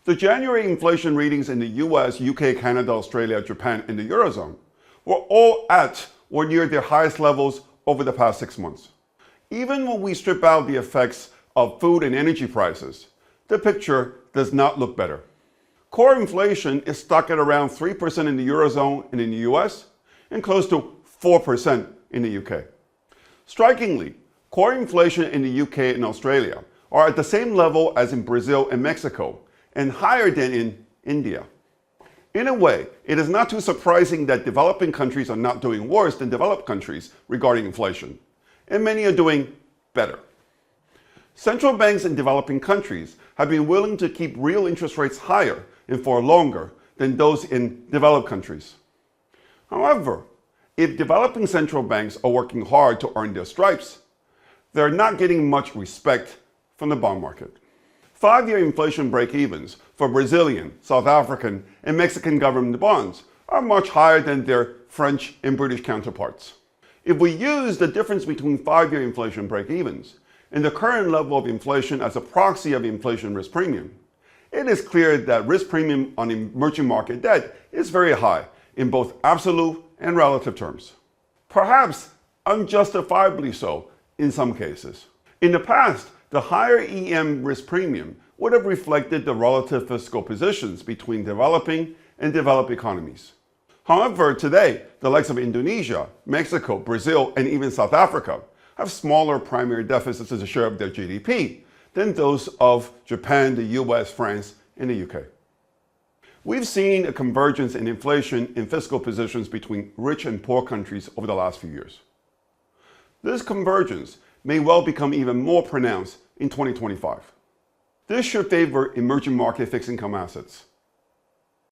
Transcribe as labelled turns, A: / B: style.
A: The January inflation readings in the US, UK, Canada, Australia, Japan, and the Eurozone were all at or near their highest levels over the past 6 months. Even when we strip out the effects of food and energy prices, the picture does not look better. Core inflation is stuck at around 3% in the Eurozone and in the US, and close to 4% in the UK. Strikingly, core inflation in the UK and Australia are at the same level as in Brazil and Mexico, and higher than in India. In a way, it is not too surprising that developing countries are not doing worse than developed countries regarding inflation, and many are doing better. Central banks in developing countries have been willing to keep real interest rates higher and for longer than those in developed countries. However, if developing central banks are working hard to earn their stripes, they're not getting much respect from the bond market. 5-year inflation break-evens for Brazilian, South African, and Mexican government bonds are much higher than their French and British counterparts. If we use the difference between 5-year inflation break-evens and the current level of inflation as a proxy of inflation risk premium, it is clear that risk premium on emerging market debt is very high in both absolute and relative terms. Perhaps unjustifiably so in some cases. In the past, the higher EM risk premium would have reflected the relative fiscal positions between developing and developed economies. However, today, the likes of Indonesia, Mexico, Brazil, and even South Africa have smaller primary deficits as a share of their GDP than those of Japan, the US, France, and the UK. We've seen a convergence in inflation in fiscal positions between rich and poor countries over the last few years. This convergence may well become even more pronounced in 2025. This should favor emerging market fixed income assets,